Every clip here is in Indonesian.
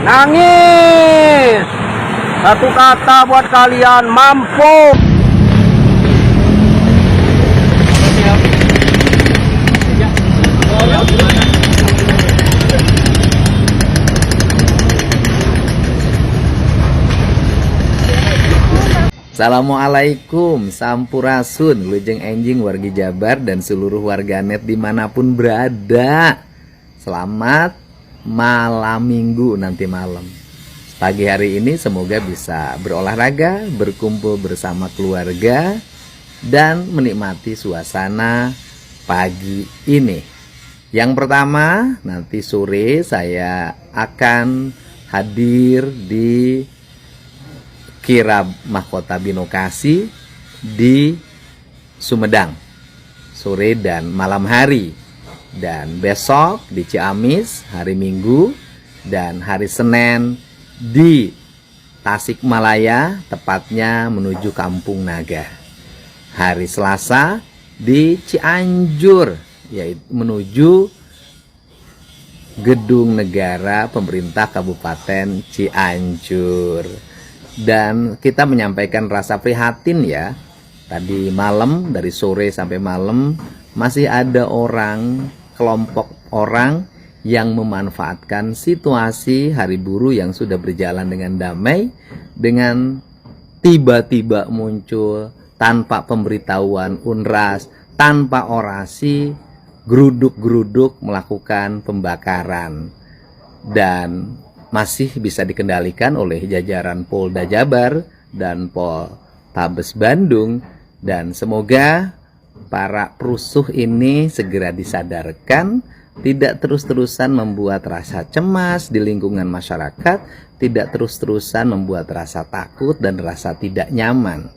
Nangis. Satu kata buat kalian, mampu. Assalamualaikum, sampurasun, lujeng enjing wargi Jabar dan seluruh warganet dimanapun berada. Selamat malam minggu nanti malam. Pagi hari ini semoga bisa berolahraga, berkumpul bersama keluarga, dan menikmati suasana pagi ini. Yang pertama, nanti sore saya akan hadir di Kirab Mahkota Binokasi di Sumedang sore dan malam hari, dan besok di Ciamis hari Minggu, dan hari Senin di Tasikmalaya, tepatnya menuju Kampung Naga. Hari Selasa di Cianjur, yaitu menuju Gedung Negara Pemerintah Kabupaten Cianjur. Dan kita menyampaikan rasa prihatin ya. Tadi malam, dari sore sampai malam, masih ada kelompok orang yang memanfaatkan situasi hari buruh yang sudah berjalan dengan damai, dengan tiba-tiba muncul tanpa pemberitahuan UNRAS, tanpa orasi, geruduk-geruduk melakukan pembakaran. Dan masih bisa dikendalikan oleh jajaran Polda Jabar dan Poltabes Bandung, dan semoga para perusuh ini segera disadarkan, tidak terus-terusan membuat rasa cemas di lingkungan masyarakat, tidak terus-terusan membuat rasa takut dan rasa tidak nyaman.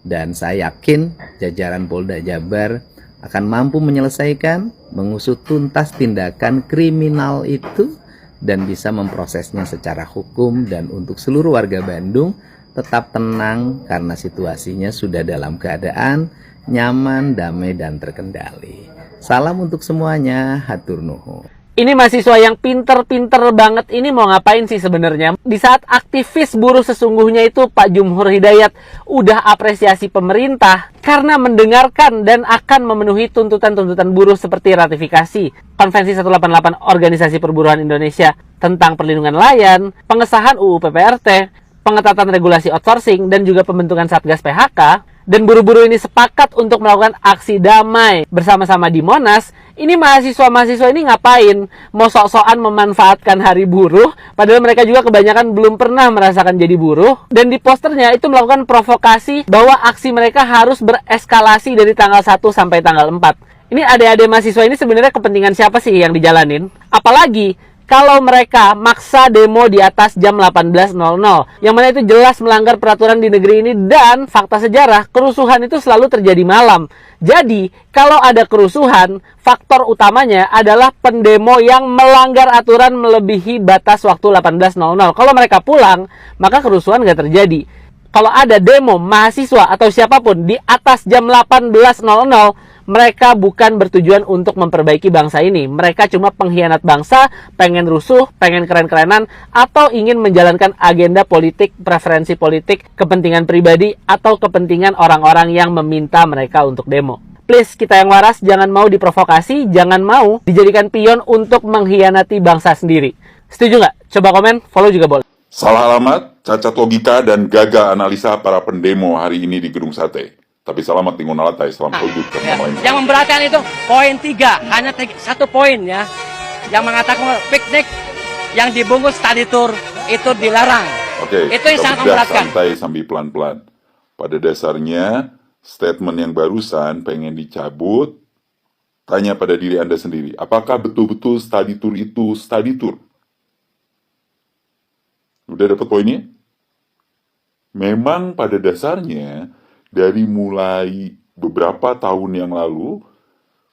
Dan saya yakin jajaran Polda Jabar akan mampu menyelesaikan, mengusut tuntas tindakan kriminal itu, dan bisa memprosesnya secara hukum. Dan untuk seluruh warga Bandung tetap tenang karena situasinya sudah dalam keadaan nyaman, damai, dan terkendali. Salam untuk semuanya, hatur nuhun. Ini mahasiswa yang pinter-pinter banget ini mau ngapain sih sebenarnya? Di saat aktivis buruh sesungguhnya itu Pak Jumhur Hidayat udah apresiasi pemerintah karena mendengarkan dan akan memenuhi tuntutan-tuntutan buruh seperti ratifikasi Konvensi 188 Organisasi Perburuhan Indonesia tentang perlindungan nelayan, pengesahan UU PPRT, pengetatan regulasi outsourcing, dan juga pembentukan Satgas PHK. Dan buruh-buruh ini sepakat untuk melakukan aksi damai bersama-sama di Monas. Ini mahasiswa-mahasiswa ini ngapain? Mau sok-sokan memanfaatkan hari buruh, padahal mereka juga kebanyakan belum pernah merasakan jadi buruh. Dan di posternya itu melakukan provokasi bahwa aksi mereka harus bereskalasi dari tanggal 1 sampai tanggal 4. Ini adik-adik mahasiswa ini sebenarnya kepentingan siapa sih yang dijalanin? Apalagi kalau mereka maksa demo di atas jam 18.00, yang mana itu jelas melanggar peraturan di negeri ini. Dan fakta sejarah, kerusuhan itu selalu terjadi malam. Jadi, kalau ada kerusuhan, faktor utamanya adalah pendemo yang melanggar aturan melebihi batas waktu 18.00. Kalau mereka pulang, maka kerusuhan nggak terjadi. Kalau ada demo mahasiswa atau siapapun di atas jam 18.00, mereka bukan bertujuan untuk memperbaiki bangsa ini. Mereka cuma pengkhianat bangsa, pengen rusuh, pengen keren-kerenan, atau ingin menjalankan agenda politik, preferensi politik, kepentingan pribadi, atau kepentingan orang-orang yang meminta mereka untuk demo. Please, kita yang waras jangan mau diprovokasi, jangan mau dijadikan pion untuk mengkhianati bangsa sendiri. Setuju nggak? Coba komen, follow juga boleh. Salah alamat, cacat logika, dan gagal analisa para pendemo hari ini di Gedung Sate. Tapi selamat tinggal nalatai, selamat wujud dan Ya. lain. Yang memberatkan itu poin 3, hanya 1 poin ya. Yang mengatakan piknik yang dibungkus study tour itu dilarang. Oke, Itu yang sangat bedah memberatkan. santai sambil pelan-pelan. Pada dasarnya, statement yang barusan pengen dicabut. Tanya pada diri Anda sendiri, apakah betul-betul study tour itu study tour? Udah dapat poinnya? Memang pada dasarnya, dari mulai beberapa tahun yang lalu,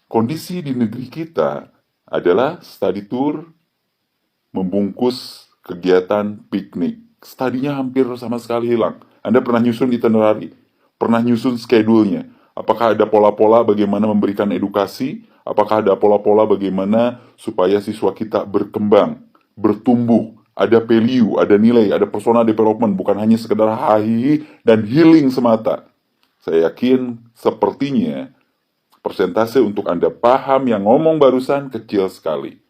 kondisi di negeri kita adalah study tour membungkus kegiatan piknik. Studinya hampir sama sekali hilang. Anda pernah nyusun itinerary? Pernah nyusun schedule-nya? Apakah ada pola-pola bagaimana memberikan edukasi? Apakah ada pola-pola bagaimana supaya siswa kita berkembang, bertumbuh, ada value, ada nilai, ada personal development, bukan hanya sekedar hahi dan healing semata. Saya yakin sepertinya persentase untuk Anda paham yang ngomong barusan kecil sekali.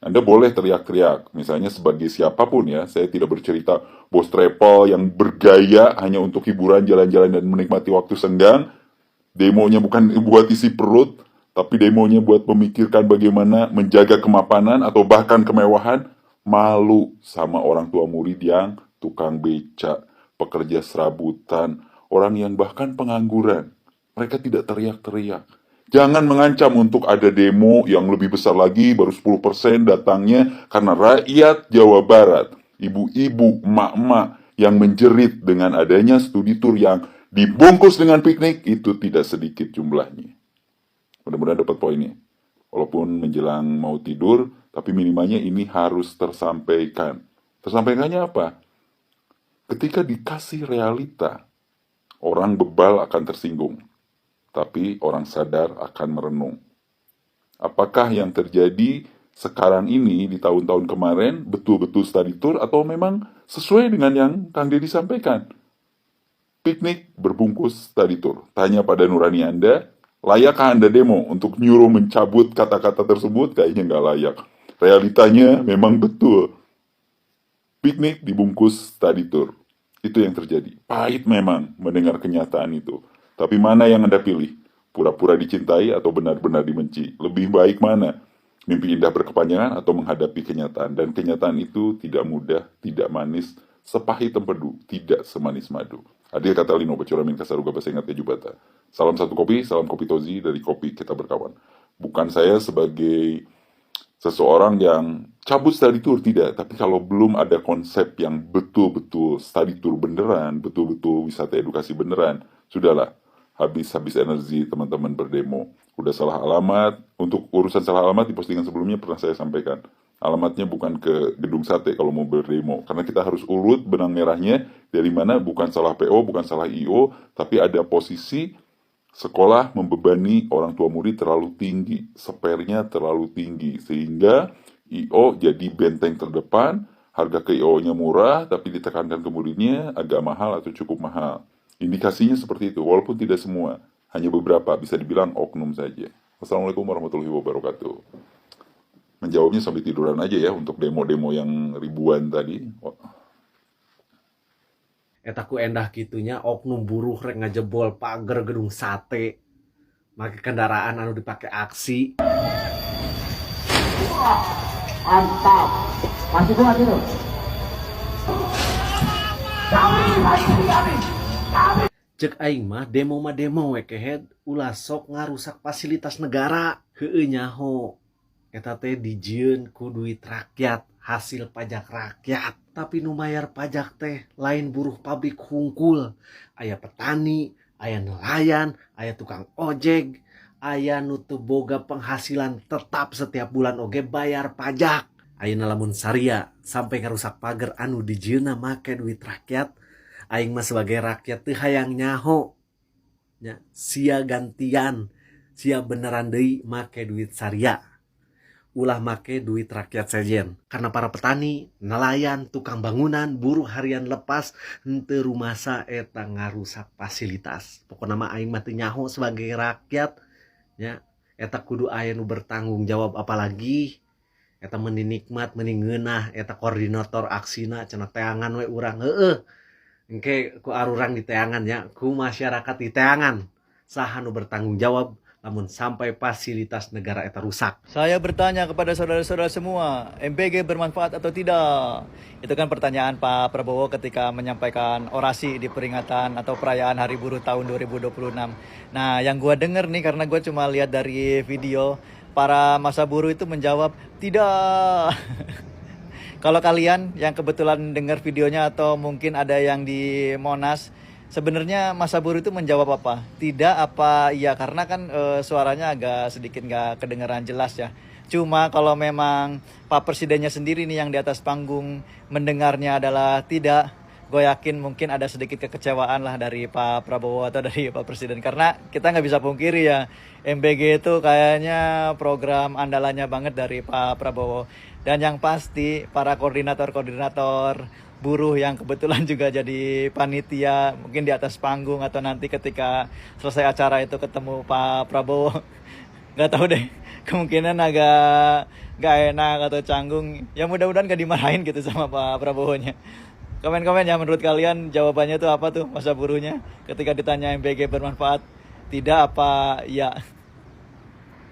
Anda boleh teriak-teriak, misalnya sebagai siapapun ya, saya tidak bercerita bos travel yang bergaya hanya untuk hiburan, jalan-jalan dan menikmati waktu senggang. Demonya bukan buat isi perut, tapi demonya buat memikirkan bagaimana menjaga kemapanan atau bahkan kemewahan. Malu sama orang tua murid yang tukang beca, pekerja serabutan, orang yang bahkan pengangguran. Mereka tidak teriak-teriak. Jangan mengancam untuk ada demo yang lebih besar lagi, baru 10% datangnya karena rakyat Jawa Barat, ibu-ibu, emak-emak yang menjerit dengan adanya studi tour yang dibungkus dengan piknik, itu tidak sedikit jumlahnya. Mudah-mudahan dapat poinnya. Walaupun menjelang mau tidur, tapi minimalnya ini harus tersampaikan. Tersampaikannya apa? Ketika dikasih realita, orang bebal akan tersinggung. Tapi orang sadar akan merenung. Apakah yang terjadi sekarang ini di tahun-tahun kemarin betul-betul study tour atau memang sesuai dengan yang Kang Deddy sampaikan? Piknik berbungkus study tour. Tanya pada nurani Anda, layakkah Anda demo untuk nyuruh mencabut kata-kata tersebut? Kayaknya nggak layak. Realitanya memang betul. Piknik dibungkus study tour. Itu yang terjadi. Pahit memang mendengar kenyataan itu. Tapi mana yang Anda pilih? Pura-pura dicintai atau benar-benar dibenci? Lebih baik mana? Mimpi indah berkepanjangan atau menghadapi kenyataan? Dan kenyataan itu tidak mudah, tidak manis, sepahit empedu, tidak semanis madu. Adil kata Lino, Pecuramin Kasaruga Bahasa Ingat Jubata. Salam satu kopi, salam kopi Tozi dari Kopi Kita Berkawan. Bukan saya sebagai seseorang yang cabut study tour, tidak. Tapi kalau belum ada konsep yang betul-betul study tour beneran, betul-betul wisata edukasi beneran, sudahlah. Habis energi teman-teman berdemo. Udah salah alamat. Untuk urusan salah alamat di postingan sebelumnya pernah saya sampaikan. Alamatnya bukan ke Gedung Sate kalau mau berdemo. Karena kita harus urut benang merahnya dari mana bukan salah PO, bukan salah IO, tapi ada posisi sekolah membebani orang tua murid terlalu tinggi. Sepernya terlalu tinggi. Sehingga IO jadi benteng terdepan, harga ke IO-nya murah, tapi ditekankan ke muridnya agak mahal atau cukup mahal. Indikasinya seperti itu, walaupun tidak semua, hanya beberapa, bisa dibilang oknum saja. Wassalamualaikum warahmatullahi wabarakatuh. Menjawabnya sambil tiduran aja ya, untuk demo-demo yang ribuan tadi. Eta ku endah gitunya oknum buruh rek ngajebol pagar gedung sate. Make kendaraan anu dipake aksi. Mantap. Masih kuat itu. Cek aing mah demo we kehead ulah sok ngarusak fasilitas negara. Heueuh nyaho. Eta teh dijieun ku duit rakyat, hasil pajak rakyat. Tapi nu mayar pajak teh lain buruh pabrik hungkul. Aya petani, aya nelayan, aya tukang ojek, aya nu teu boga penghasilan tetap setiap bulan oge bayar pajak. Ayeuna lamun saria sampai ngarusak pagar anu dijieunna make duit rakyat, aing mah sebagai rakyat teu hayang nyaho. Nya, sia gantian, sia beneran deui make duit saria. Ulah make duit rakyat sejen. Karena para petani, nelayan, tukang bangunan, buruh harian lepas, henteu rumasa eta ngarusak fasilitas. Pokona mah aing mah teu nyaho sebagai rakyat, nya eta kudu aya nu bertanggung jawab, apalagi eta meni nikmat, meni ngeunah, eta koordinator aksina cenah teangan we urang. Heueuh. Engke ku arurang di teangan ya, ku masyarakat di teangan. Saha nu bertanggung jawab namun sampai fasilitas negara eta rusak. Saya bertanya kepada saudara-saudara semua, MBG bermanfaat atau tidak? Itu kan pertanyaan Pak Prabowo ketika menyampaikan orasi di peringatan atau perayaan Hari Buruh tahun 2026. Nah, yang gue denger nih, karena gue cuma lihat dari video, para massa buruh itu menjawab, tidak. Kalau kalian yang kebetulan dengar videonya atau mungkin ada yang di Monas, sebenarnya massa buruh itu menjawab apa? Tidak apa iya, karena kan suaranya agak sedikit nggak kedengaran jelas ya. Cuma kalau memang Pak Presidennya sendiri nih yang di atas panggung mendengarnya adalah tidak, gue gue yakin mungkin ada sedikit kekecewaan lah dari Pak Prabowo atau dari Pak Presiden. Karena kita nggak bisa pungkiri ya, MBG itu kayaknya program andalannya banget dari Pak Prabowo. Dan yang pasti para koordinator-koordinator buruh yang kebetulan juga jadi panitia mungkin di atas panggung atau nanti ketika selesai acara itu ketemu Pak Prabowo, nggak tahu deh, kemungkinan agak nggak enak atau canggung. Ya mudah-mudahan gak dimarahin gitu sama Pak Prabowo-nya. Komen-komen ya, menurut kalian jawabannya tuh apa tuh masa buruhnya ketika ditanya MBG bermanfaat tidak apa ya?